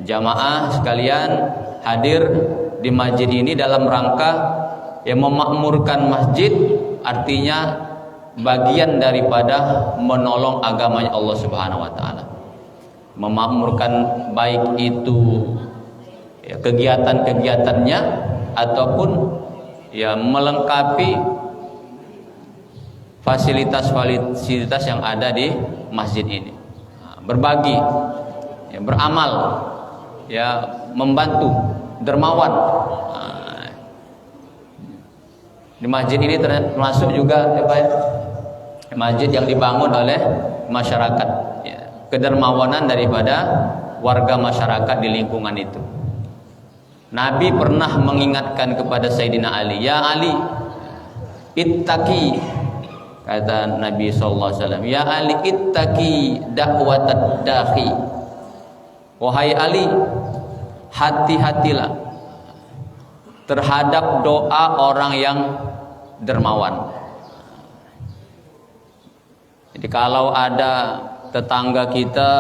jamaah sekalian hadir di masjid ini dalam rangka yang memakmurkan masjid, artinya bagian daripada menolong agamanya Allah Subhanahu wa taala. Memakmurkan baik itu ya, kegiatan-kegiatannya ataupun ya melengkapi fasilitas-fasilitas yang ada di masjid ini. Berbagi, ya, beramal, ya membantu, dermawan. Di masjid ini termasuk juga apa ya, masjid yang dibangun oleh masyarakat, ya, kedermawanan daripada warga masyarakat di lingkungan itu. Nabi pernah mengingatkan kepada Sayyidina Ali, ya Ali, ittaqi, kata Nabi SAW, ya Ali, ittaqi da'watad dahi, wahai Ali, hati-hatilah terhadap doa orang yang dermawan. Jadi kalau ada tetangga kita,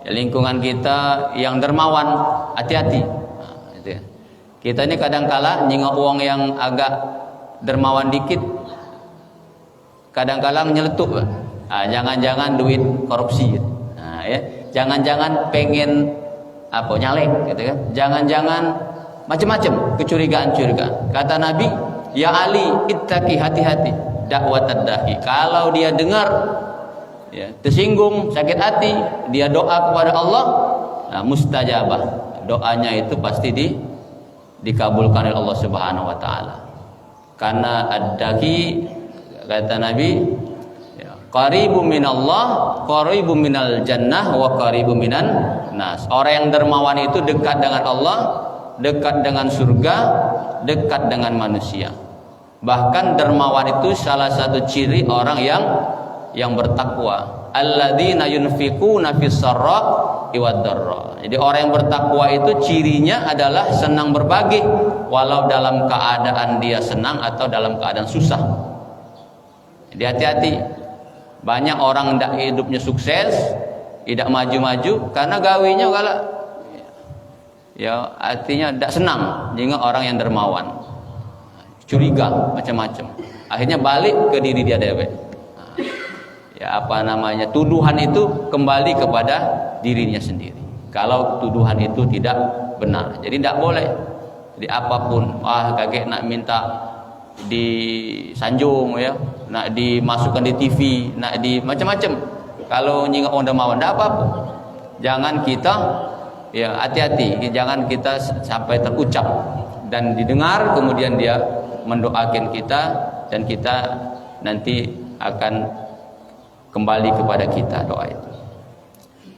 ya, lingkungan kita yang dermawan, hati-hati. Kita ini kadang-kala nyingok uang yang agak dermawan dikit, kadang-kala nyeletuk. Jangan-jangan duit korupsi, ya. Jangan-jangan pengen apa nyalek, gitu kan? Jangan-jangan macam-macam kecurigaan-curigaan. Kata Nabi, ya Ali, ittaqi, hati-hati dakwatad dahi. Kalau dia dengar, ya, tersinggung, sakit hati, dia doa kepada Allah, mustajabah. Doanya itu pasti dikabulkan oleh Allah Subhanahu wa taala. Karena ad-dahi, kata Nabi, ya, qaribu minallah, qaribu minal jannah, wa qaribu minan nas. Orang yang dermawan itu dekat dengan Allah, dekat dengan surga, dekat dengan manusia. Bahkan dermawan itu salah satu ciri orang yang bertakwa. Alladzina yunfiquna fis sarra'i wad dharra. Jadi orang yang bertakwa itu cirinya adalah senang berbagi, walau dalam keadaan dia senang atau dalam keadaan susah. Jadi hati-hati. Banyak orang tidak hidupnya sukses, tidak maju-maju karena gawinya kalau ya artinya tidak senang dengan orang yang dermawan, curiga macam-macam, akhirnya balik ke diri dia dewek. Ya apa namanya, tuduhan itu kembali kepada dirinya sendiri kalau tuduhan itu tidak benar. Jadi tidak boleh. Jadi apapun, kakek nak minta disanjung, ya, nak dimasukkan di TV, nak di macam-macam, kalau nyingok orang dermawan tidak apa-apa. Jangan kita, ya hati-hati, jangan kita sampai terucap dan didengar kemudian dia mendoakan kita dan kita nanti akan kembali kepada kita doa itu.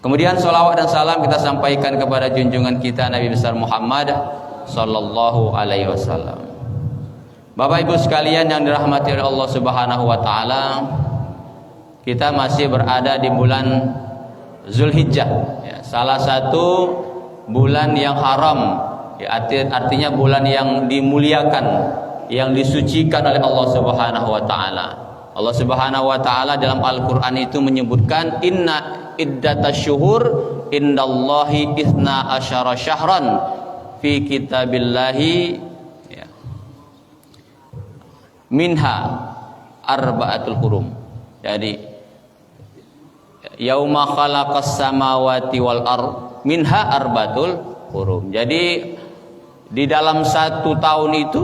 Kemudian salawat dan salam kita sampaikan kepada junjungan kita Nabi besar Muhammad sallallahu alaihi wasallam. Bapak Ibu sekalian yang dirahmati oleh Allah Subhanahu wa taala, kita masih berada di bulan Zulhijjah, ya, salah satu bulan yang haram, ya, artinya bulan yang dimuliakan, yang disucikan oleh Allah Subhanahu wa taala. Allah Subhanahu wa taala dalam Al-Qur'an itu menyebutkan inna iddatasyuhur indallahi itsna asyara syahran fi kitabillahi, ya, minha arba'atul hurum. Jadi yauma khalaqas samawati wal ard minha arba'atul hurum. Jadi di dalam satu tahun itu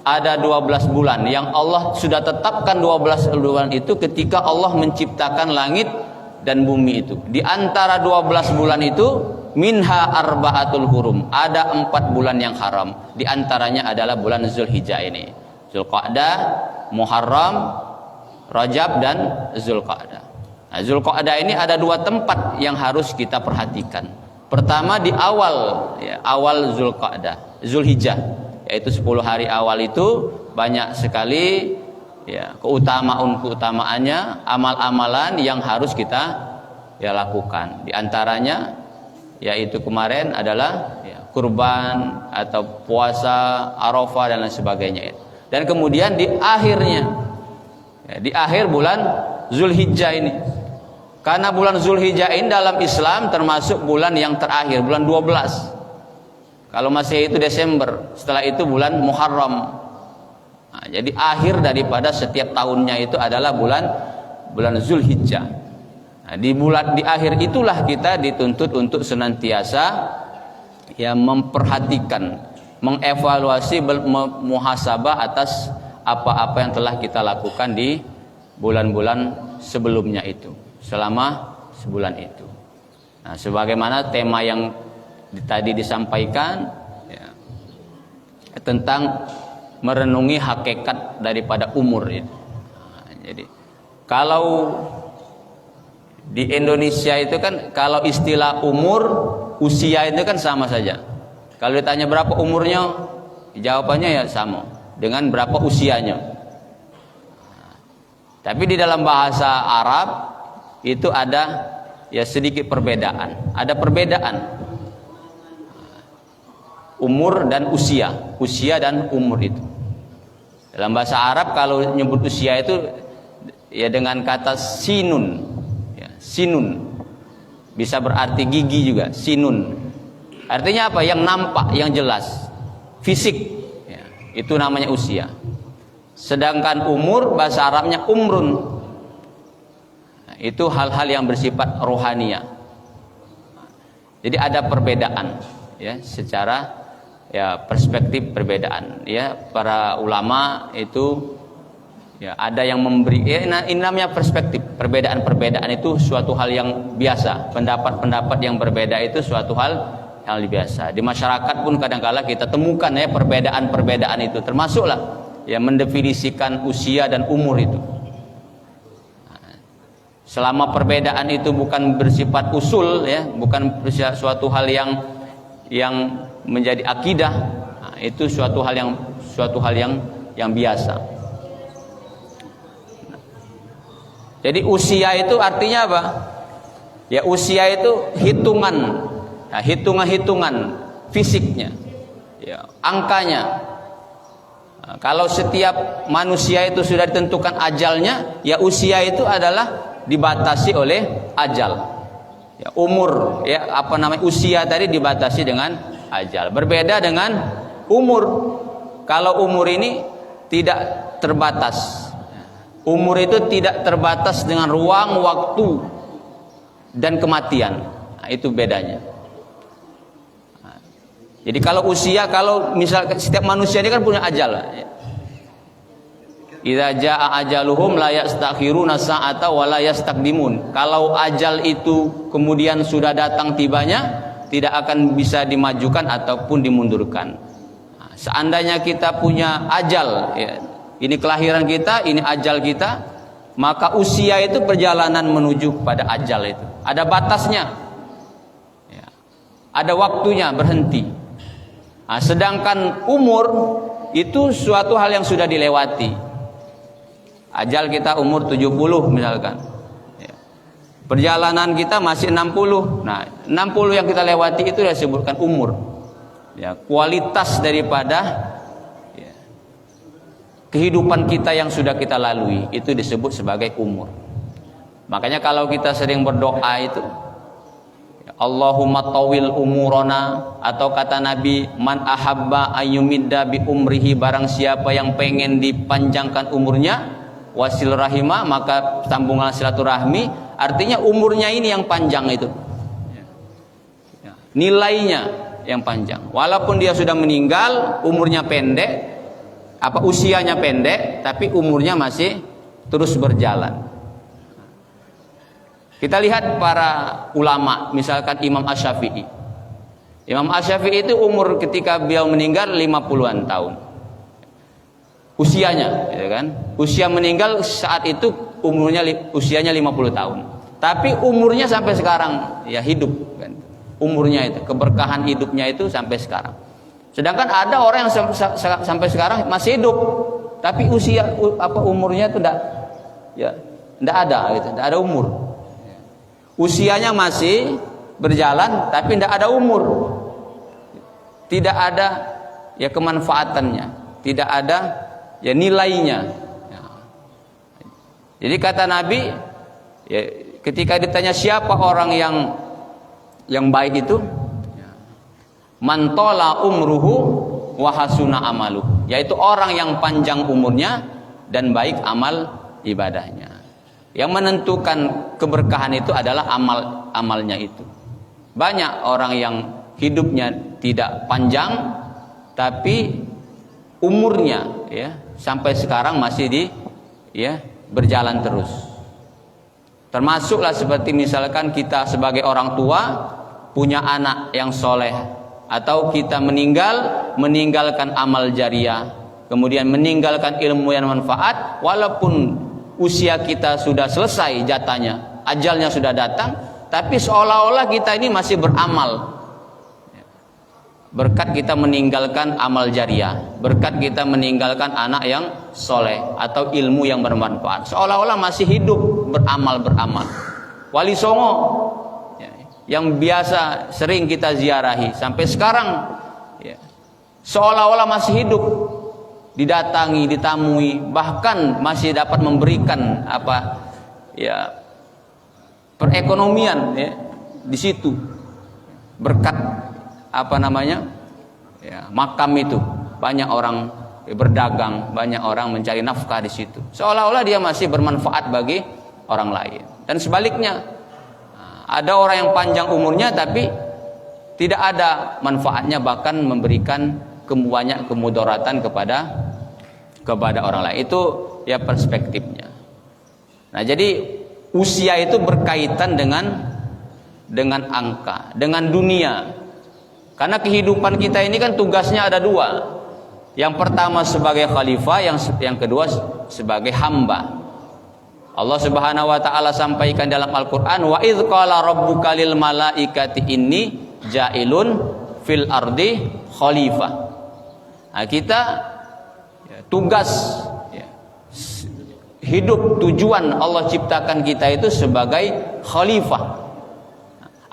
ada 12 bulan yang Allah sudah tetapkan. 12 bulan itu ketika Allah menciptakan langit dan bumi itu. Di antara 12 bulan itu minha arba'atul hurum, ada 4 bulan yang haram. Di antaranya adalah bulan Zulhijjah ini, Zulqa'dah, Muharram, Rajab dan Zulqa'dah. Nah, Zulqa'dah ini ada 2 tempat yang harus kita perhatikan. Pertama di awal, ya, awal Zulqa'dah, Zulhijjah, yaitu 10 hari awal itu banyak sekali, ya, keutamaannya, amal-amalan yang harus kita, ya, lakukan. Di antaranya yaitu kemarin adalah, ya, kurban atau puasa Arafah dan lain sebagainya. Dan kemudian di akhirnya, ya, di akhir bulan Zulhijjah ini Karena bulan Zulhijjah ini dalam Islam termasuk bulan yang terakhir, bulan 12. Kalau masih itu Desember, setelah itu bulan Muharram. Nah, jadi akhir daripada setiap tahunnya itu adalah bulan Zulhijjah. Nah, di akhir itulah kita dituntut untuk senantiasa ya memperhatikan, mengevaluasi, muhasabah atas apa-apa yang telah kita lakukan di bulan-bulan sebelumnya itu, selama sebulan itu. Nah, sebagaimana tema yang tadi disampaikan ya, tentang merenungi hakikat daripada umur ya. Nah, jadi kalau di Indonesia itu kan kalau istilah umur, usia itu kan sama saja. Kalau ditanya berapa umurnya, jawabannya ya sama dengan berapa usianya. Nah, tapi di dalam bahasa Arab itu ada ya sedikit perbedaan. Ada perbedaan umur dan usia, usia dan umur itu. Dalam bahasa Arab kalau nyebut usia itu ya dengan kata sinun, ya, sinun bisa berarti gigi juga, sinun. Artinya apa? Yang nampak, yang jelas, fisik, ya, itu namanya usia. Sedangkan umur bahasa Arabnya umrun, nah, itu hal-hal yang bersifat rohania. Jadi ada perbedaan, ya, secara ya perspektif perbedaan ya. Para ulama itu ya ada yang memberi ini namanya perspektif. Perbedaan-perbedaan itu suatu hal yang biasa. Pendapat-pendapat yang berbeda itu suatu hal yang biasa. Di masyarakat pun kadang-kala kita temukan ya perbedaan-perbedaan itu, termasuklah ya mendefinisikan usia dan umur itu. Selama perbedaan itu bukan bersifat usul ya, bukan suatu hal yang menjadi akidah, nah, itu suatu hal yang biasa. Jadi usia itu artinya apa? Ya usia itu hitungan, nah, hitungan fisiknya, ya, angkanya. Nah, kalau setiap manusia itu sudah ditentukan ajalnya, ya usia itu adalah dibatasi oleh ajal. Ya, umur, ya apa namanya usia tadi dibatasi dengan ajal. Berbeda dengan umur. Kalau umur ini tidak terbatas. Umur itu tidak terbatas dengan ruang, waktu, dan kematian. Nah, itu bedanya. Nah, jadi kalau usia, kalau misal setiap manusia ini kan punya ajal. Idza jaa ajaluhum la yastakhiruna sa'ata wa la yastaqdimun. Kalau ajal itu kemudian sudah datang tibanya, tidak akan bisa dimajukan ataupun dimundurkan. Nah, seandainya kita punya ajal, ya, ini kelahiran kita, ini ajal kita, maka usia itu perjalanan menuju pada ajal itu. Ada batasnya, ya, ada waktunya berhenti. Nah, sedangkan umur itu suatu hal yang sudah dilewati. Ajal kita umur 70 misalkan. Ya. Perjalanan kita masih 60. Nah, 60 yang kita lewati itu disebutkan umur. Ya, kualitas daripada ya, kehidupan kita yang sudah kita lalui itu disebut sebagai umur. Makanya kalau kita sering berdoa itu Allahumma tawil umurona, atau kata Nabi man ahabba ayyumidda bi umrihi, barang siapa yang pengen dipanjangkan umurnya, wasil rahimah, maka sambungan silaturahmi. Artinya umurnya ini yang panjang itu ya, nilainya yang panjang. Walaupun dia sudah meninggal, umurnya pendek, apa usianya pendek, tapi umurnya masih terus berjalan. Kita lihat para ulama, misalkan Imam Asy-Syafi'i. Imam Asy-Syafi'i itu umur ketika beliau meninggal 50-an tahun usianya, ya kan? Usia meninggal saat itu usianya 50 tahun. Tapi umurnya sampai sekarang ya hidup kan. Umurnya itu, keberkahan hidupnya itu sampai sekarang. Sedangkan ada orang yang sampai sekarang masih hidup, tapi umurnya itu enggak ada gitu, enggak ada umur. Usianya masih berjalan tapi enggak ada umur. Tidak ada ya kemanfaatannya, tidak ada ya nilainya. Ya. Jadi kata Nabi, ya, ketika ditanya siapa orang yang baik itu, man tola umruhu wa hasuna amaluh, yaitu orang yang panjang umurnya dan baik amal ibadahnya. Yang menentukan keberkahan itu adalah amalnya itu. Banyak orang yang hidupnya tidak panjang tapi umurnya ya sampai sekarang masih berjalan terus. Termasuklah seperti misalkan kita sebagai orang tua punya anak yang soleh, atau kita meninggalkan amal jariah, kemudian meninggalkan ilmu yang manfaat, walaupun usia kita sudah selesai jatahnya, ajalnya sudah datang, tapi seolah-olah kita ini masih beramal. Berkat kita meninggalkan amal jariah, berkat kita meninggalkan anak yang soleh atau ilmu yang bermanfaat, seolah-olah masih hidup beramal. Wali Songo yang biasa sering kita ziarahi sampai sekarang seolah-olah masih hidup, didatangi, ditamui, bahkan masih dapat memberikan perekonomian di situ berkat makam itu. Banyak orang berdagang, banyak orang mencari nafkah di situ, seolah-olah dia masih bermanfaat bagi orang lain. Dan sebaliknya, ada orang yang panjang umurnya tapi tidak ada manfaatnya, bahkan memberikan banyak kemudaratan kepada orang lain. Itu ya perspektifnya. Nah, jadi usia itu berkaitan dengan angka, dengan dunia. Karena kehidupan kita ini kan tugasnya ada dua. Yang pertama sebagai khalifah, yang kedua sebagai hamba. Allah Subhanahu wa taala sampaikan dalam Al-Qur'an, wa idz qala rabbuka lil malaikati inni ja'ilun fil ardi khalifah. Nah, kita tugas hidup, tujuan Allah ciptakan kita itu sebagai khalifah.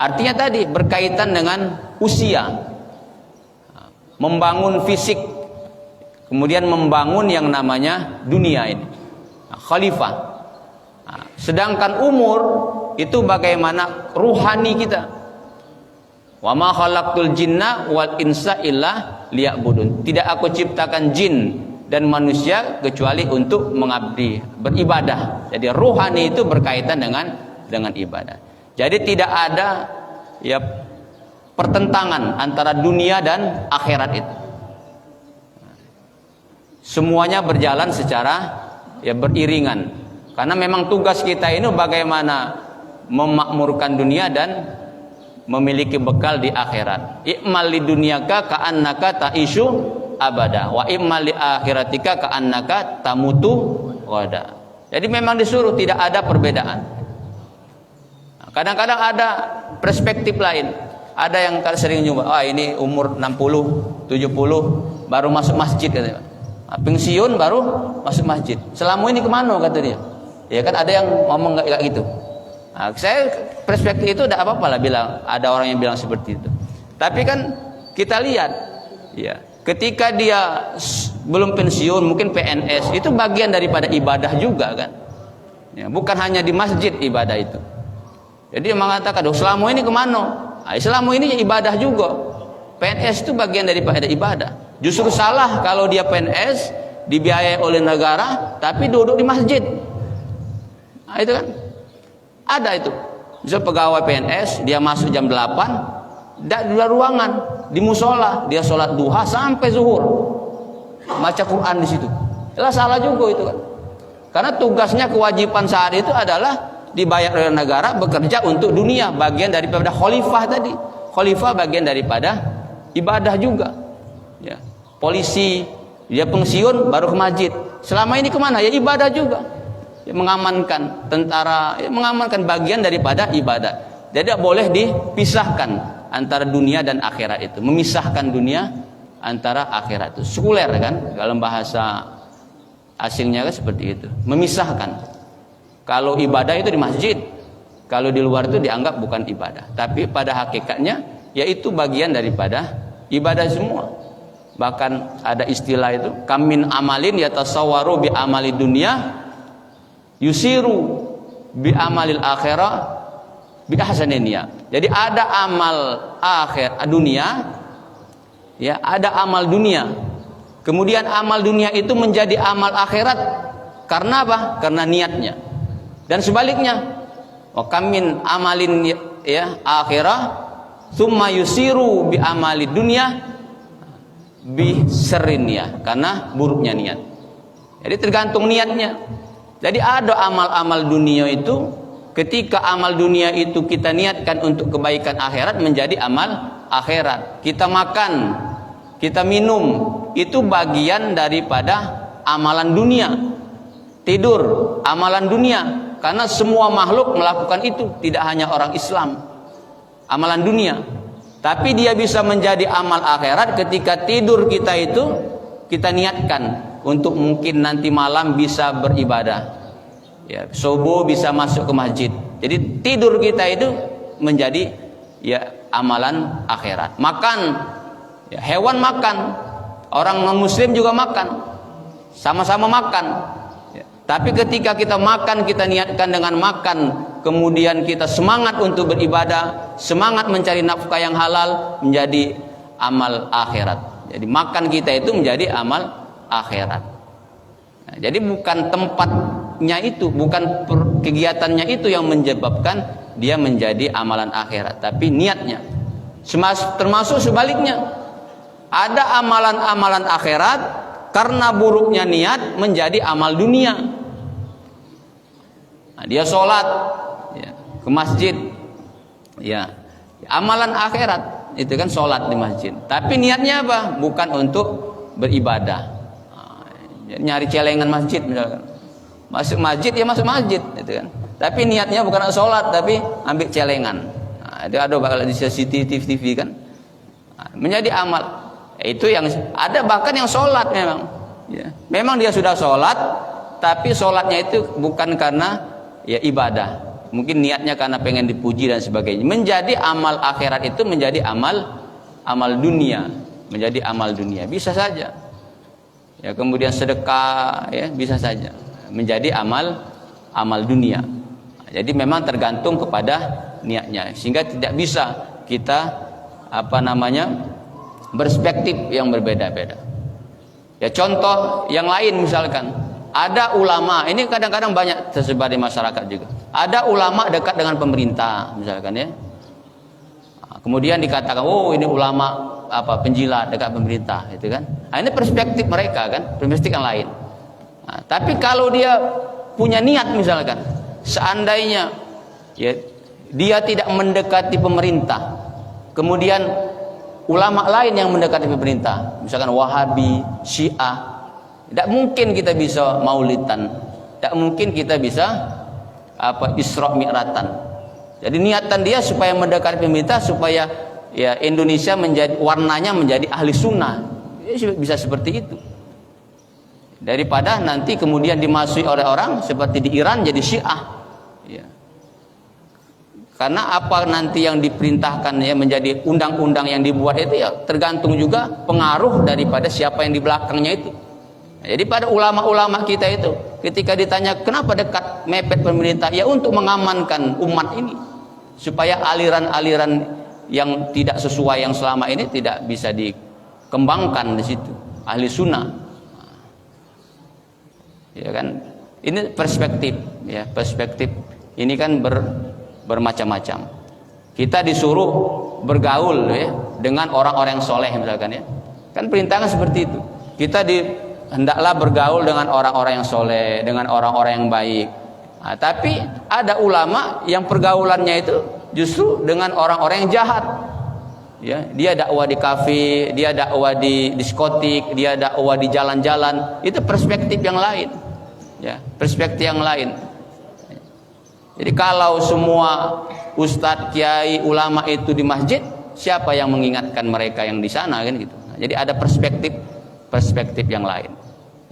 Artinya tadi berkaitan dengan usia, membangun fisik, kemudian membangun yang namanya dunia ini, khalifah. Sedangkan umur itu bagaimana ruhani kita. Wa ma khalaqtul jinna wal insa illa liya'budun. Tidak aku ciptakan jin dan manusia kecuali untuk mengabdi, beribadah. Jadi ruhani itu berkaitan dengan ibadah. Jadi tidak ada pertentangan antara dunia dan akhirat itu. Semuanya berjalan secara beriringan. Karena memang tugas kita ini bagaimana memakmurkan dunia dan memiliki bekal di akhirat. I'mal li dunyaka ka'annaka ta'ishu abada wa i'mal li akhiratika ka'annaka tamutu ghada. Jadi memang disuruh, tidak ada perbedaan. Kadang-kadang ada perspektif lain. Ada yang sering jumpa, ini umur 60, 70 baru masuk masjid katanya. Pensiun baru masuk masjid. Selama ini kemana kata dia? Ya kan ada yang ngomong kayak gitu. Nah, saya perspektif itu tidak apa-apa lah bilang, ada orang yang bilang seperti itu. Tapi kan kita lihat, ketika dia belum pensiun, mungkin PNS, itu bagian daripada ibadah juga kan. Bukan hanya di masjid ibadah itu. Jadi dia mengatakan, selama ini kemana? Nah, selama ini ibadah juga. PNS itu bagian daripada ibadah. Justru salah kalau dia PNS dibiayai oleh negara tapi duduk di masjid. Nah, itu kan ada itu. Misal pegawai PNS dia masuk jam 8, di luar ruangan di musola dia sholat duha sampai zuhur, baca Quran di situ. Itu salah juga itu kan. Karena tugasnya, kewajiban saat itu adalah dibayar oleh negara, bekerja untuk dunia, bagian daripada khalifah tadi. Khalifah bagian daripada ibadah juga. Polisi dia pensiun baru ke masjid. Selama ini kemana? Ya ibadah juga. Mengamankan tentara, mengamankan bagian daripada ibadah. Jadi tidak boleh dipisahkan antara dunia dan akhirat itu. Memisahkan dunia antara akhirat itu. Sekuler kan, dalam bahasa asingnya kan seperti itu. Memisahkan. Kalau ibadah itu di masjid, kalau di luar itu dianggap bukan ibadah. Tapi pada hakikatnya yaitu bagian daripada ibadah semua. Bahkan ada istilah itu, kamin amalin yatasawwaru bi amali dunya yusiru bi amalil akhirah bi ahsanin niyah. Jadi ada amal akhir dunia, ya, ada amal dunia. Kemudian amal dunia itu menjadi amal akhirat karena apa? Karena niatnya. Dan sebaliknya, wa kam min amalin ya akhirah tsumma yusiru bi amali dunya bi sirrin niyah, karena buruknya niat. Jadi tergantung niatnya. Jadi ada amal-amal dunia itu, ketika amal dunia itu kita niatkan untuk kebaikan akhirat, menjadi amal akhirat. Kita makan, kita minum, itu bagian daripada amalan dunia. Tidur, amalan dunia, karena semua makhluk melakukan itu, tidak hanya orang Islam. Amalan dunia. Tapi dia bisa menjadi amal akhirat ketika tidur kita itu kita niatkan untuk mungkin nanti malam bisa beribadah, ya, subuh bisa masuk ke masjid. Jadi tidur kita itu menjadi ya amalan akhirat. Makan, ya, hewan makan, orang non muslim juga makan, sama-sama makan, ya. Tapi ketika kita makan, kita niatkan dengan makan, kemudian kita semangat untuk beribadah, semangat mencari nafkah yang halal, menjadi amal akhirat. Jadi makan kita itu menjadi amal akhirat. Nah, jadi bukan tempatnya itu, bukan kegiatannya itu yang menyebabkan dia menjadi amalan akhirat, tapi niatnya. Termasuk sebaliknya, ada amalan-amalan akhirat karena buruknya niat menjadi amal dunia. Nah, dia sholat, ya, ke masjid, ya, amalan akhirat itu kan sholat di masjid. Tapi niatnya apa? Bukan untuk beribadah. Nyari celengan masjid misalkan. Masuk masjid ya masuk masjid, gitu kan. Tapi niatnya bukan sholat, tapi ambil celengan. Nah, itu ada bakal di CCTV kan. Nah, menjadi amal. Itu yang ada, bahkan yang sholat memang. Ya. Memang dia sudah sholat, tapi sholatnya itu bukan karena ya ibadah. Mungkin niatnya karena pengen dipuji dan sebagainya. Menjadi amal akhirat itu menjadi amal dunia, menjadi amal dunia. Bisa saja. Ya, kemudian sedekah, ya, bisa saja menjadi amal dunia. Jadi memang tergantung kepada niatnya, sehingga tidak bisa kita perspektif yang berbeda-beda. Ya, contoh yang lain misalkan, ada ulama, ini kadang-kadang banyak tersebar di masyarakat juga. Ada ulama dekat dengan pemerintah misalkan, ya. Kemudian dikatakan, oh ini ulama penjilat dekat pemerintah, gitu kan. Nah, ini perspektif mereka kan, perspektif yang lain. Nah, tapi kalau dia punya niat misalkan, seandainya ya dia tidak mendekati pemerintah, kemudian ulama lain yang mendekati pemerintah, misalkan Wahabi, Syiah, tidak mungkin kita bisa maulidan, tidak mungkin kita bisa Isra Mi'ratan. Jadi niatan dia supaya mendekati pemerintah, supaya ya Indonesia warnanya menjadi ahli sunnah, ya, bisa seperti itu. Daripada nanti kemudian dimasuki oleh orang seperti di Iran jadi Syiah, ya. Karena apa nanti yang diperintahkan ya menjadi undang-undang yang dibuat itu ya tergantung juga pengaruh daripada siapa yang di belakangnya itu. Jadi pada ulama-ulama kita itu ketika ditanya kenapa dekat mepet pemerintah, ya untuk mengamankan umat ini supaya aliran-aliran yang tidak sesuai yang selama ini tidak bisa dikembangkan di situ, ahli sunnah. Ya kan, ini perspektif, ya perspektif ini kan bermacam-macam. Kita disuruh bergaul ya dengan orang-orang yang soleh misalkan, ya kan perintahnya seperti itu. Kita hendaklah bergaul dengan orang-orang yang soleh, dengan orang-orang yang baik. Nah, tapi ada ulama yang pergaulannya itu justru dengan orang-orang yang jahat. Ya, dia dakwah di kafe, dia dakwah di diskotik, dia dakwah di jalan-jalan. Itu perspektif yang lain. Ya, perspektif yang lain. Jadi kalau semua ustadz, kiai, ulama itu di masjid, siapa yang mengingatkan mereka yang di sana kan gitu. Nah, jadi ada perspektif yang lain.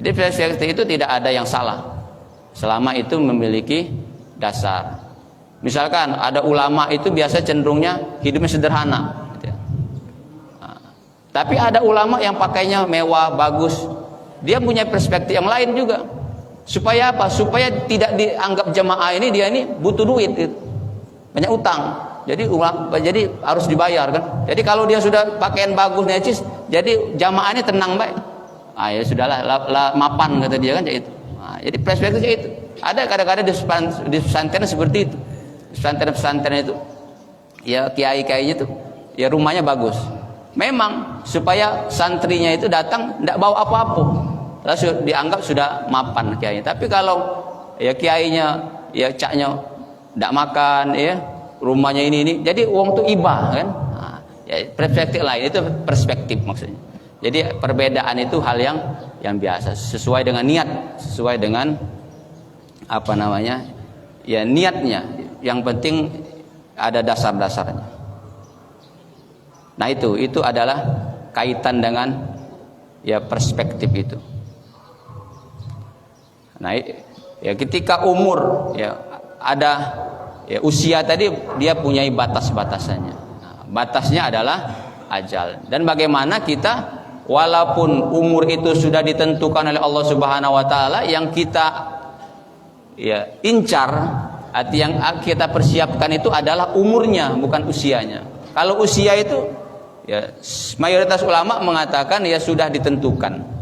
Jadi perspektif itu tidak ada yang salah selama itu memiliki dasar. Misalkan ada ulama itu biasa cenderungnya hidupnya sederhana, gitu ya. Nah, tapi ada ulama yang pakainya mewah, bagus, dia punya perspektif yang lain juga. Supaya apa? Supaya tidak dianggap jamaah ini dia ini butuh duit gitu. Banyak utang. Jadi harus dibayar kan. Jadi kalau dia sudah pakaian bagus necis, jadi jamaah ini tenang baik. Ya sudahlah, mapan kata dia kan itu. Jadi perspektifnya itu. Ada kadang-kadang di pesantren seperti itu. Pesantren itu ya kiai-kiainya tuh ya rumahnya bagus. Memang supaya santrinya itu datang tidak bawa apa-apa. Lalu dianggap sudah mapan kiainya. Tapi kalau ya kiainya ya caknya tidak makan ya, rumahnya ini jadi uang tuh ibah kan. Ya perspektif lain itu perspektif maksudnya. Jadi perbedaan itu hal yang biasa, sesuai dengan niat, sesuai dengan apa namanya? Ya niatnya. Yang penting ada dasar-dasarnya. Nah itu adalah kaitan dengan ya perspektif itu. Nah ya ketika umur ya ada ya usia tadi dia punya batas-batasannya. Batasnya adalah ajal. Dan bagaimana kita walaupun umur itu sudah ditentukan oleh Allah Subhanahu wa taala, yang kita ya incar atau yang kita persiapkan itu adalah umurnya, bukan usianya. Kalau usia itu ya mayoritas ulama mengatakan ya sudah ditentukan.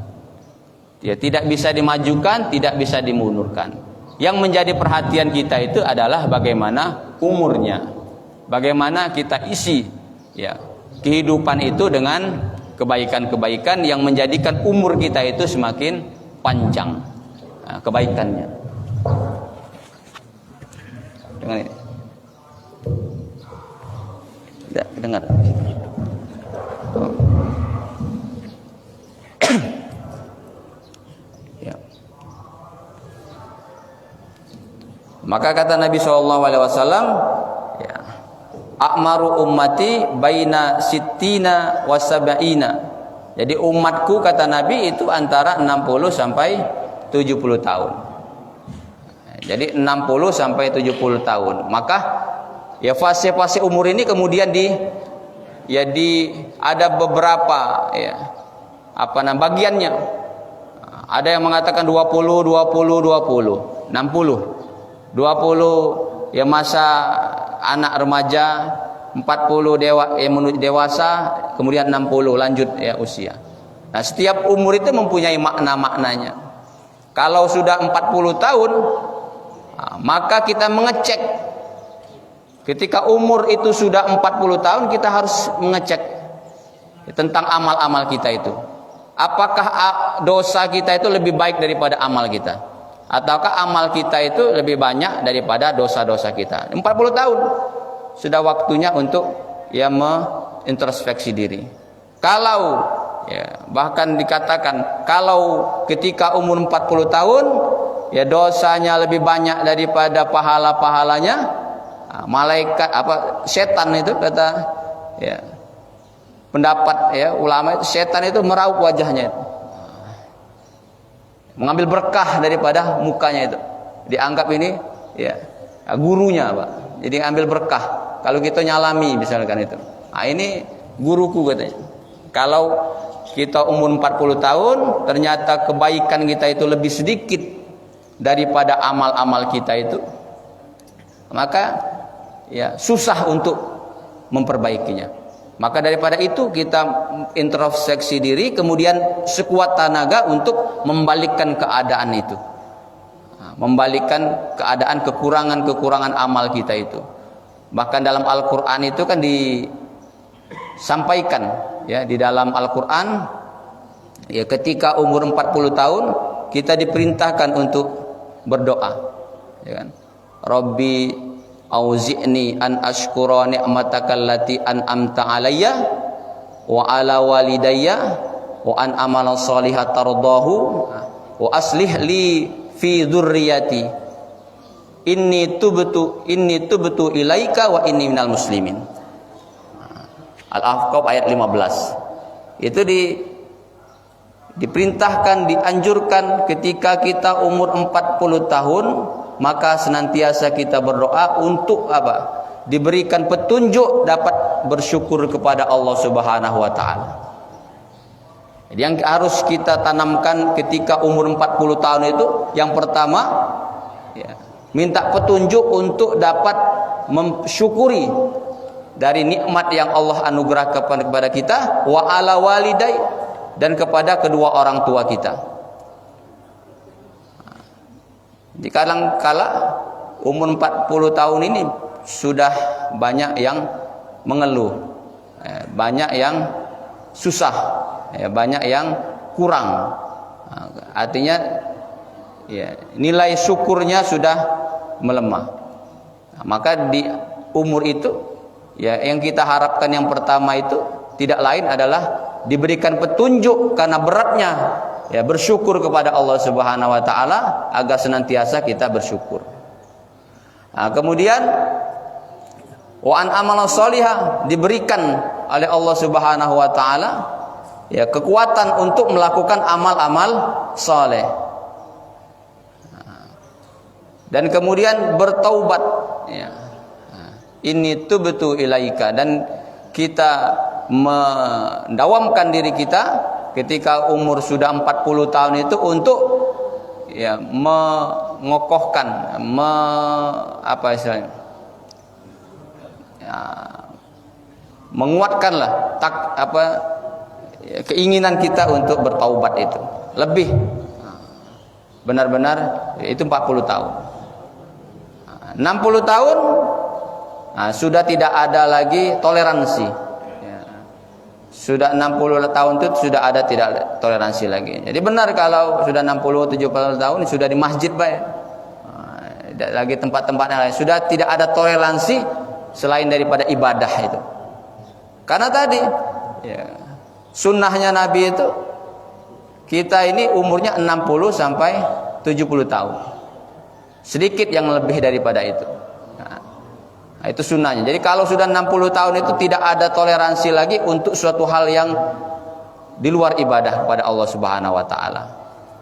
Ya tidak bisa dimajukan, tidak bisa dimundurkan. Yang menjadi perhatian kita itu adalah bagaimana umurnya. Bagaimana kita isi ya kehidupan itu dengan kebaikan-kebaikan yang menjadikan umur kita itu semakin panjang. Kebaikannya. Dengar ini. Tidak dengar. Ya. Maka kata Nabi SAW, ya, akmaru ummati baina sittina wa sab'ina. Jadi umatku kata Nabi itu antara 60 sampai 70 tahun. Jadi 60 sampai 70 tahun. Maka ya fase-fase umur ini kemudian ada beberapa ya bagiannya. Ada yang mengatakan 20 20 20, 60. 20 ya masa anak remaja, 40 menuju dewasa, kemudian 60 lanjut ya usia. Nah, setiap umur itu mempunyai makna-maknanya. Kalau sudah 40 tahun, maka kita mengecek. Ketika umur itu sudah 40 tahun, kita harus mengecek tentang amal-amal kita itu. Apakah dosa kita itu lebih baik daripada amal kita? Ataukah amal kita itu lebih banyak daripada dosa-dosa kita? 40 tahun sudah waktunya untuk ya introspeksi diri. Kalau ya bahkan dikatakan kalau ketika umur 40 tahun ya dosanya lebih banyak daripada pahala-pahalanya, malaikat setan itu kata ya pendapat ya ulama itu, setan itu meraup wajahnya itu. Mengambil berkah daripada mukanya itu. Dianggap ini ya gurunya, Pak. Jadi ambil berkah. Kalau kita nyalami misalkan itu. Ini guruku katanya. Kalau kita umur 40 tahun, ternyata kebaikan kita itu lebih sedikit daripada amal-amal kita itu, maka ya susah untuk memperbaikinya. Maka daripada itu kita introspeksi diri, kemudian sekuat tenaga untuk membalikkan keadaan itu, membalikkan keadaan kekurangan-kekurangan amal kita itu. Bahkan dalam Al-Quran itu kan disampaikan ya, di dalam Al-Quran ya ketika umur 40 tahun kita diperintahkan untuk berdoa ya kan. Rabbi auzi'ni an ashkura ni'mataka allati an'amta alayya wa ala walidayya wa an amala shalihan tardahu wa aslih li fi dzurriyyati inni tubtu ilaika wa inni minal muslimin. Al-Ahqaf ayat 15. Itu diperintahkan, dianjurkan ketika kita umur 40 tahun, maka senantiasa kita berdoa untuk apa? Diberikan petunjuk dapat bersyukur kepada Allah Subhanahu wa taala. Jadi yang harus kita tanamkan ketika umur 40 tahun itu, yang pertama ya, minta petunjuk untuk dapat mensyukuri dari nikmat yang Allah anugerahkan kepada kita, wa ala walidai, dan kepada kedua orang tua kita. Di kadang-kala umur 40 tahun ini sudah banyak yang mengeluh, banyak yang susah, banyak yang kurang. Artinya ya, nilai syukurnya sudah melemah. Maka di umur itu ya, yang kita harapkan yang pertama itu tidak lain adalah diberikan petunjuk karena beratnya ya bersyukur kepada Allah Subhanahu wa taala, agar senantiasa kita bersyukur. Nah, kemudian wa an amala sholihah, diberikan oleh Allah Subhanahu wa taala ya kekuatan untuk melakukan amal-amal saleh. Dan kemudian bertaubat ya. Ini tubtu ilaika, dan kita mendawamkan diri kita ketika umur sudah 40 tahun itu untuk ya mengokohkan, apa istilahnya? Ya, menguatkanlah keinginan kita untuk bertaubat itu lebih benar-benar, itu 40 tahun. 60 tahun sudah tidak ada lagi toleransi. Sudah 60 tahun itu sudah ada tidak toleransi lagi. Jadi benar kalau sudah 60-70 tahun sudah di masjid baik. Tidak lagi tempat-tempat yang lain. Sudah tidak ada toleransi selain daripada ibadah itu. Karena tadi ya, sunnahnya Nabi itu kita ini umurnya 60 sampai 70 tahun. Sedikit yang lebih daripada itu. Nah, itu sunnahnya. Jadi kalau sudah 60 tahun itu tidak ada toleransi lagi untuk suatu hal yang di luar ibadah kepada Allah Subhanahu wa taala.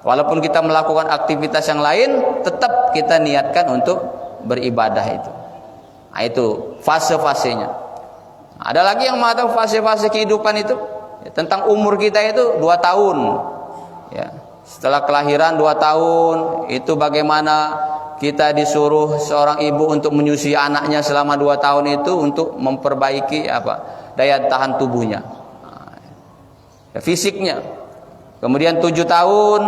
Walaupun kita melakukan aktivitas yang lain, tetap kita niatkan untuk beribadah itu. Nah, itu fase-fasenya. Ada lagi yang mengatakan fase-fase kehidupan itu ya, tentang umur kita itu 2 tahun. Ya, setelah kelahiran 2 tahun itu bagaimana kita disuruh seorang ibu untuk menyusui anaknya selama 2 tahun itu untuk memperbaiki daya tahan tubuhnya, fisiknya. Kemudian 7 tahun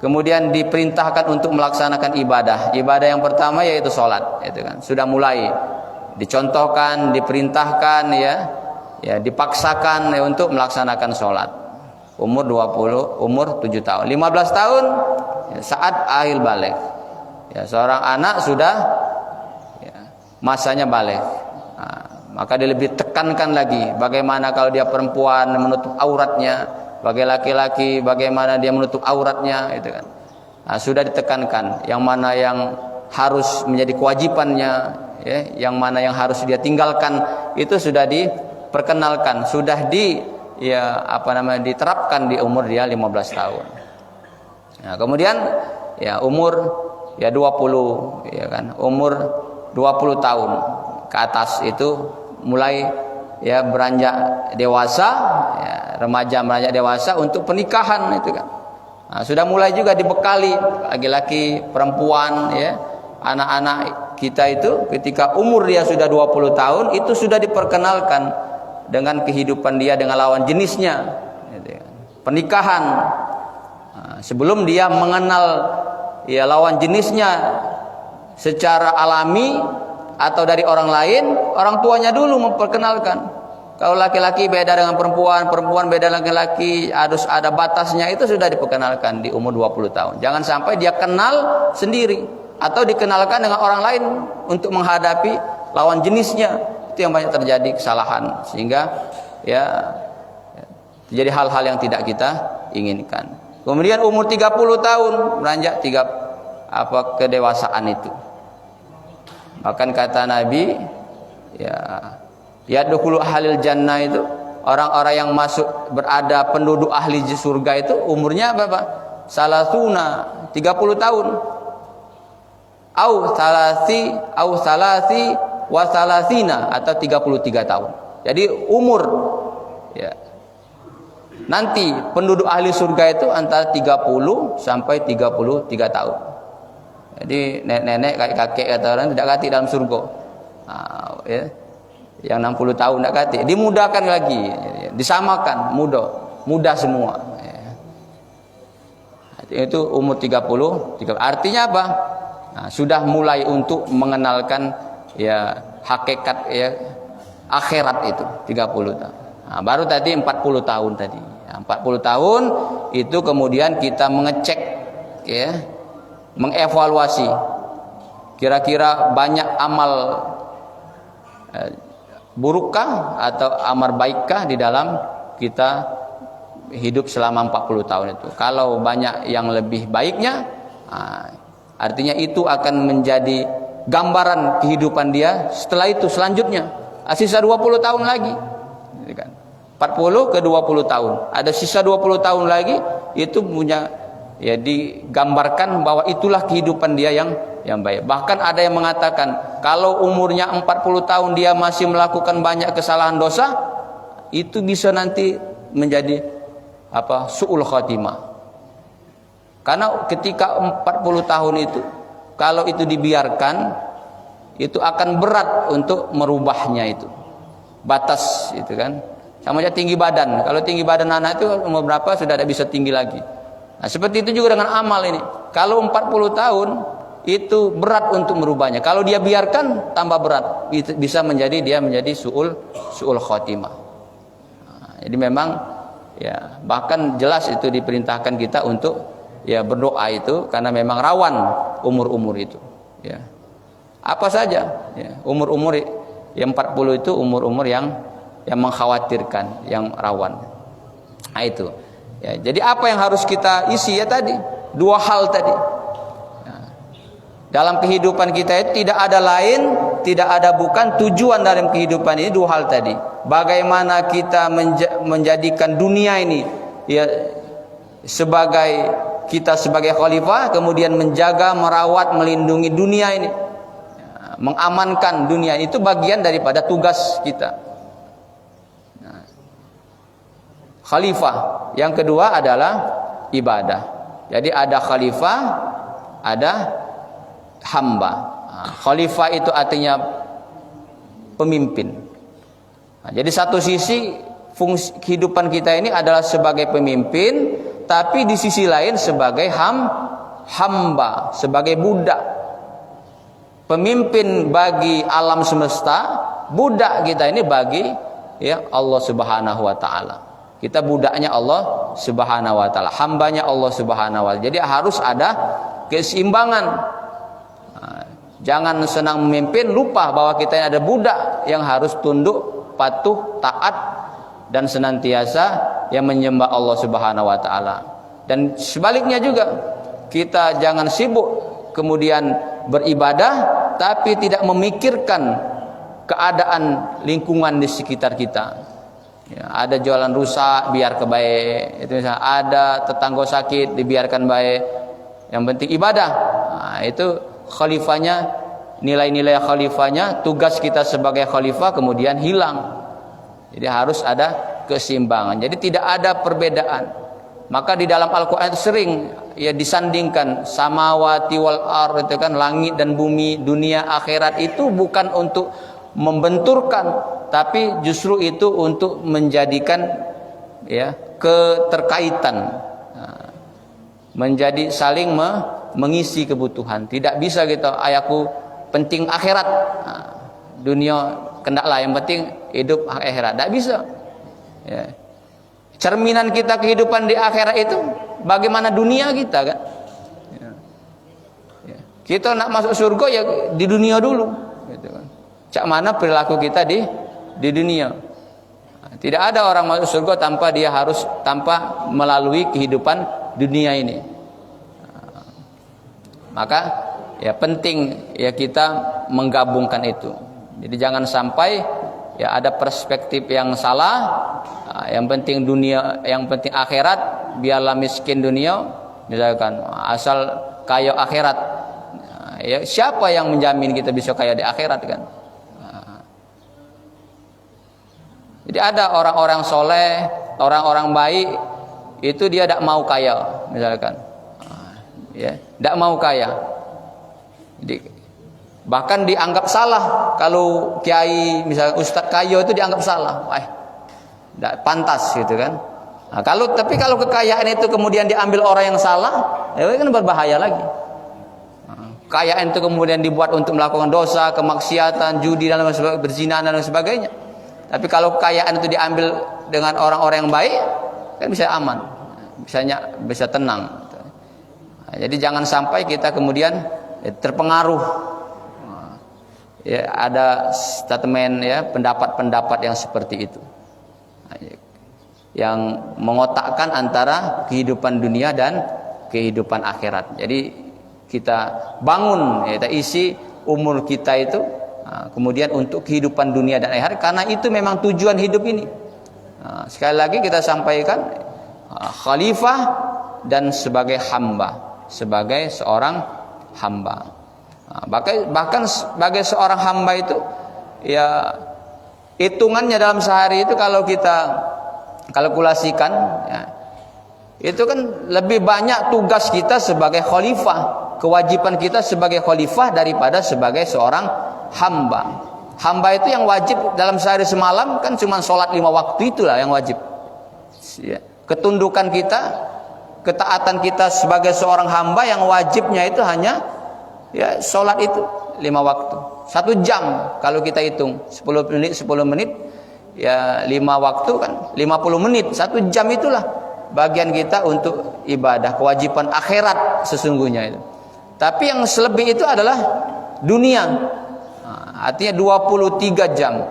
kemudian diperintahkan untuk melaksanakan ibadah. Ibadah yang pertama yaitu sholat, itu kan sudah mulai dicontohkan, diperintahkan ya dipaksakan ya, untuk melaksanakan sholat. Umur 7 tahun. 15 tahun ya, saat akhir balik. Ya, seorang anak sudah ya, masanya balik. Nah, maka dia lebih tekankan lagi bagaimana kalau dia perempuan menutup auratnya, bagi laki-laki bagaimana dia menutup auratnya, itu kan. Nah, sudah ditekankan yang mana yang harus menjadi kewajibannya, ya, yang mana yang harus dia tinggalkan, itu sudah diperkenalkan, sudah diterapkan di umur dia 15 tahun. Nah, kemudian ya umur ya 20 ya kan, umur 20 tahun ke atas itu mulai ya beranjak dewasa, ya, remaja beranjak dewasa untuk pernikahan itu kan. Nah, sudah mulai juga dibekali laki-laki, perempuan ya, anak-anak kita itu ketika umur dia sudah 20 tahun itu sudah diperkenalkan dengan kehidupan dia dengan lawan jenisnya gitu kan. Pernikahan. Nah, sebelum dia mengenal ya lawan jenisnya secara alami atau dari orang lain, orang tuanya dulu memperkenalkan. Kalau laki-laki beda dengan perempuan, perempuan beda dengan laki-laki, harus ada batasnya, itu sudah diperkenalkan di umur 20 tahun. Jangan sampai dia kenal sendiri atau dikenalkan dengan orang lain untuk menghadapi lawan jenisnya. Itu yang banyak terjadi kesalahan, sehingga ya terjadi hal-hal yang tidak kita inginkan. Kemudian umur 30 tahun beranjak kedewasaan itu. Bahkan kata Nabi ya yadkhulu ahlil jannah itu, orang-orang yang masuk berada penduduk ahli surga itu umurnya berapa? Salasuna, 30 tahun. Au salasi wa salasina, atau 33 tahun. Jadi umur ya Nanti penduduk ahli surga itu antara 30 sampai 33 tahun. Jadi nenek-nenek, kakek-kakek kata orang tidak katik dalam surga. Ya. Yang 60 tahun tidak katik, dimudahkan lagi, disamakan, mudah semua. Ya. Itu umur 30. Artinya apa? Nah, sudah mulai untuk mengenalkan ya hakikat ya akhirat itu 30 tahun. Nah, baru tadi 40 tahun tadi. Nah, 40 tahun itu kemudian kita mengecek ya, mengevaluasi kira-kira banyak amal burukkah atau amal baikkah di dalam kita hidup selama 40 tahun itu. Kalau banyak yang lebih baiknya, artinya itu akan menjadi gambaran kehidupan dia setelah itu selanjutnya. Sisa 20 tahun lagi. 40 ke 20 tahun. Ada sisa 20 tahun lagi, itu punya ya digambarkan bahwa itulah kehidupan dia yang baik. Bahkan ada yang mengatakan kalau umurnya 40 tahun dia masih melakukan banyak kesalahan dosa, itu bisa nanti menjadi su'ul khatimah. Karena ketika 40 tahun itu kalau itu dibiarkan, itu akan berat untuk merubahnya itu. Batas itu kan. Sama aja tinggi badan. Kalau tinggi badan anak itu umur berapa sudah tidak bisa tinggi lagi. Nah, seperti itu juga dengan amal ini. Kalau 40 tahun itu berat untuk merubahnya. Kalau dia biarkan tambah berat, bisa menjadi su'ul khatimah. Nah, jadi memang ya bahkan jelas itu diperintahkan kita untuk ya berdoa itu karena memang rawan umur-umur itu. Ya. Apa saja ya, umur-umur yang 40 itu umur-umur yang mengkhawatirkan, yang rawan. Nah itu. Ya, jadi apa yang harus kita isi ya tadi? Dua hal tadi. Dalam kehidupan kita itu tidak ada lain, tidak ada bukan tujuan dalam kehidupan ini dua hal tadi. Bagaimana kita menjadikan dunia ini ya kita sebagai khalifah, kemudian menjaga, merawat, melindungi dunia ini, mengamankan dunia itu bagian daripada tugas kita. Khalifah yang kedua adalah ibadah. Jadi ada khalifah, ada hamba. Khalifah itu artinya pemimpin. Jadi satu sisi fungsi kehidupan kita ini adalah sebagai pemimpin, tapi di sisi lain sebagai hamba, sebagai budak. Pemimpin bagi alam semesta, budak kita ini bagi ya Allah Subhanahu wa taala. Kita budaknya Allah Subhanahu wa taala, hambanya Allah Subhanahu wa taala. Jadi harus ada keseimbangan. Jangan senang memimpin lupa bahwa kita ini ada budak yang harus tunduk, patuh, taat dan senantiasa yang menyembah Allah Subhanahu wa taala. Dan sebaliknya juga, kita jangan sibuk kemudian beribadah tapi tidak memikirkan keadaan lingkungan di sekitar kita. Ya, ada jualan rusak biar kebaik, itu misalnya ada tetangga sakit dibiarkan baik. Yang penting ibadah. Nah, itu khalifahnya, nilai-nilai khalifahnya, tugas kita sebagai khalifah kemudian hilang. Jadi harus ada keseimbangan. Jadi tidak ada perbedaan. Maka di dalam Al-Qur'an itu sering ya disandingkan samawati wal ardh, itu kan langit dan bumi, dunia akhirat itu bukan untuk membenturkan, tapi justru itu untuk menjadikan ya keterkaitan, menjadi saling mengisi kebutuhan. Tidak bisa gitu, ayahku penting akhirat, dunia kendaklah, yang penting hidup akhirat. Tidak bisa. Ya. Cerminan kita kehidupan di akhirat itu bagaimana dunia kita kan? Ya. Ya. Kita nak masuk surga ya di dunia dulu, gitu kan. Cak mana perilaku kita di dunia. Tidak ada orang masuk surga tanpa melalui kehidupan dunia ini. Maka ya penting ya kita menggabungkan itu. Jadi jangan sampai ya ada perspektif yang salah. Yang penting dunia, yang penting akhirat, biarlah miskin dunia, misalkan asal kaya akhirat. Ya siapa yang menjamin kita bisa kaya di akhirat kan? Jadi ada orang-orang soleh orang-orang baik itu dia tidak mau kaya misalkan, ya, tidak mau kaya. Bahkan dianggap salah kalau kiai misalnya ustadz kaya itu dianggap salah, tidak pantas gitu kan. Nah, tapi kalau kekayaan itu kemudian diambil orang yang salah, ya kan berbahaya lagi. Kekayaan itu kemudian dibuat untuk melakukan dosa, kemaksiatan, judi dan berzina dan sebagainya. Tapi kalau kekayaan itu diambil dengan orang-orang yang baik, kan bisa aman, bisa tenang. Nah, jadi jangan sampai kita kemudian terpengaruh. Ya, ada statement ya pendapat-pendapat yang seperti itu, yang mengotakkan antara kehidupan dunia dan kehidupan akhirat. Jadi kita bangun, kita isi umur kita itu kemudian untuk kehidupan dunia dan akhirat, karena itu memang tujuan hidup ini. Sekali lagi kita sampaikan, khalifah dan sebagai hamba, sebagai seorang hamba. Bahkan sebagai seorang hamba itu, ya hitungannya dalam sehari itu kalau kita kalkulasikan, ya, itu kan lebih banyak tugas kita sebagai khalifah, kewajiban kita sebagai khalifah daripada sebagai seorang hamba. Hamba itu yang wajib dalam sehari semalam kan cuma sholat 5 waktu, itulah yang wajib. Ya. Ketundukan kita, ketaatan kita sebagai seorang hamba yang wajibnya itu hanya ya sholat itu 5 waktu. 1 jam kalau kita hitung 10 menit ya 5 waktu kan 50 menit. 1 jam itulah bagian kita untuk ibadah, kewajiban akhirat sesungguhnya itu. Tapi yang selebih itu adalah dunia. Artinya 23 jam.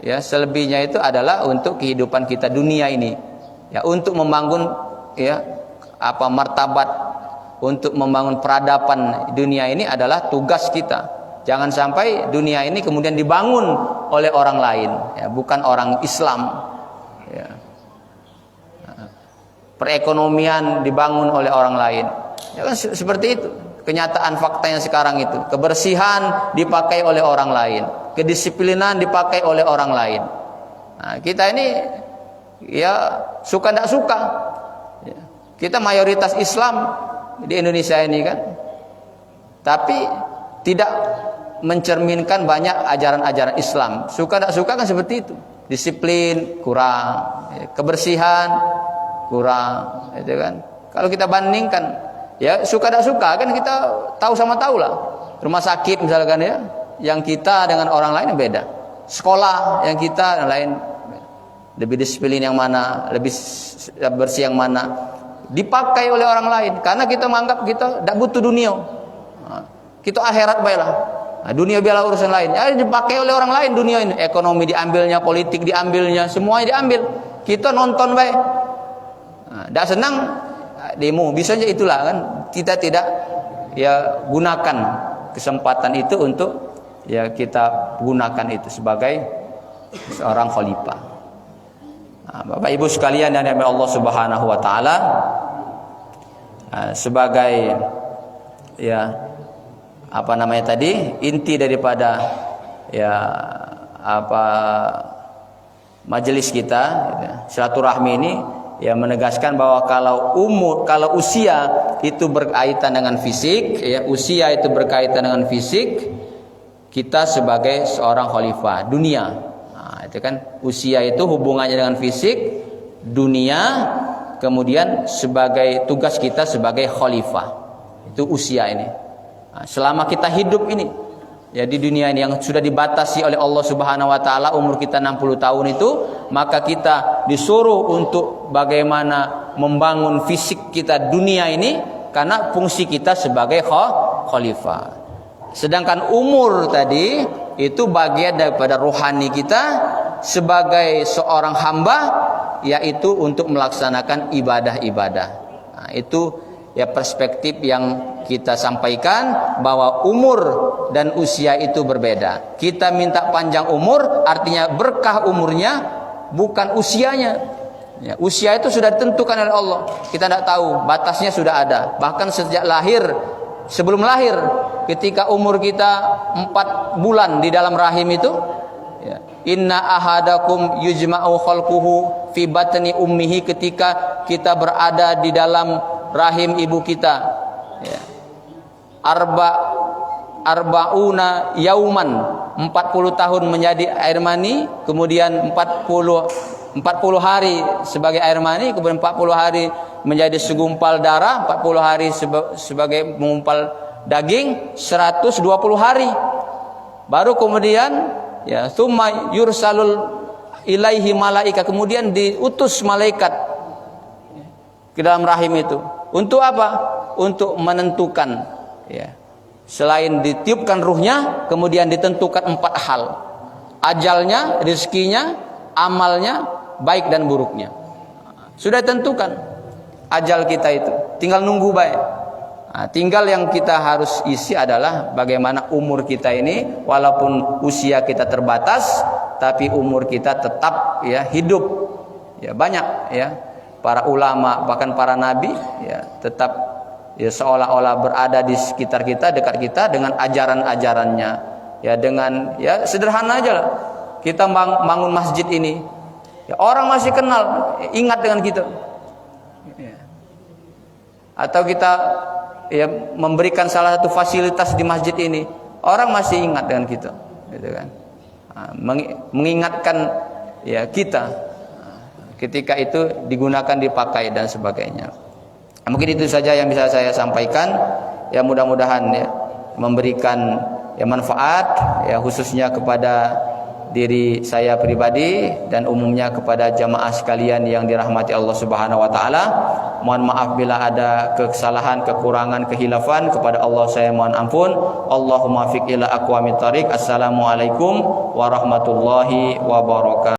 Ya, selebihnya itu adalah untuk kehidupan kita dunia ini. Ya, untuk membangun ya martabat, untuk membangun peradaban dunia ini adalah tugas kita. Jangan sampai dunia ini kemudian dibangun oleh orang lain, ya, bukan orang Islam. Ya. Perekonomian dibangun oleh orang lain. Ya kan seperti itu. Kenyataan faktanya sekarang itu. Kebersihan dipakai oleh orang lain, kedisiplinan dipakai oleh orang lain. Nah, kita ini ya suka tidak suka. Ya. Kita mayoritas Islam di Indonesia ini kan, tapi tidak mencerminkan banyak ajaran-ajaran Islam. Suka tidak suka kan seperti itu. Disiplin kurang, ya, kebersihan kurang, itu kan. Kalau kita bandingkan, ya suka tidak suka kan kita tahu sama tahu lah. Rumah sakit misalkan ya, yang kita dengan orang lain beda. Sekolah yang kita dan lain, lebih disiplin yang mana, lebih bersih yang mana, dipakai oleh orang lain karena kita menganggap kita tidak butuh dunia. Kita akhirat baiklah. Nah, dunia biarlah urusan lain. Ya, dipakai oleh orang lain dunia ini. Ekonomi diambilnya, politik diambilnya, semuanya diambil. Kita nonton baik. Tidak senang demo, bisa aja itulah kan. Kita tidak ya gunakan kesempatan itu untuk ya kita gunakan itu sebagai seorang khalifah. Nah, Bapak Ibu sekalian yang dirahmati Allah Subhanahu wa taala, sebagai ya apa namanya tadi, inti daripada ya majelis kita ya, silaturahmi ini ya menegaskan bahwa kalau usia itu berkaitan dengan fisik, ya usia itu berkaitan dengan fisik, kita sebagai seorang khalifah dunia. Nah, itu kan usia itu hubungannya dengan fisik, dunia, kemudian sebagai tugas kita sebagai khalifah. Itu usia ini. Nah, selama kita hidup ini ya di dunia ini yang sudah dibatasi oleh Allah Subhanahu wa taala, umur kita 60 tahun itu, maka kita disuruh untuk bagaimana membangun fisik kita dunia ini karena fungsi kita sebagai khalifah. Sedangkan umur tadi itu bagian daripada rohani kita sebagai seorang hamba, yaitu untuk melaksanakan ibadah-ibadah. Nah, itu ya perspektif yang kita sampaikan, bahwa umur dan usia itu berbeda. Kita minta panjang umur, artinya berkah umurnya, bukan usianya. Ya, usia itu sudah ditentukan oleh Allah. Kita tidak tahu, batasnya sudah ada. Bahkan sejak lahir, sebelum lahir, ketika umur kita 4 bulan di dalam rahim itu, ya, Inna ahadakum yujma'u khalquhu fi batni ummihi, ketika kita berada di dalam rahim ibu kita, ya. Arba'una yauman, 40 tahun menjadi air mani, kemudian 40 hari sebagai air mani, kemudian 40 hari menjadi segumpal darah, 40 hari sebagai mengumpal daging, 120 hari. Baru kemudian ya tsumma yursalul ilaihi malaika, kemudian diutus malaikat ke dalam rahim itu. Untuk apa? Untuk menentukan, ya. Selain ditiupkan ruhnya, kemudian ditentukan 4 hal. Ajalnya, rezekinya, amalnya, baik dan buruknya. Sudah ditentukan ajal kita itu. Tinggal nunggu baik. Nah, tinggal yang kita harus isi adalah bagaimana umur kita ini, walaupun usia kita terbatas, tapi umur kita tetap ya hidup. Ya banyak ya para ulama, bahkan para nabi ya tetap ya seolah-olah berada di sekitar kita, dekat kita dengan ajaran-ajarannya. Ya dengan ya sederhana aja lah. Kita bangun masjid ini, ya, orang masih kenal, ingat dengan kita. Ya. Atau kita ya memberikan salah satu fasilitas di masjid ini, orang masih ingat dengan kita, gitu kan? Mengingatkan ya kita ketika itu digunakan, dipakai dan sebagainya. Mungkin itu saja yang bisa saya sampaikan. Ya mudah-mudahan ya memberikan ya manfaat ya khususnya kepada diri saya pribadi dan umumnya kepada jamaah sekalian yang dirahmati Allah Subhanahu wa taala. Mohon maaf bila ada kesalahan, kekurangan, kehilafan, kepada Allah saya mohon ampun. Allahumma fiq ila aqwamit thariq. Assalamualaikum warahmatullahi wabarakatuh.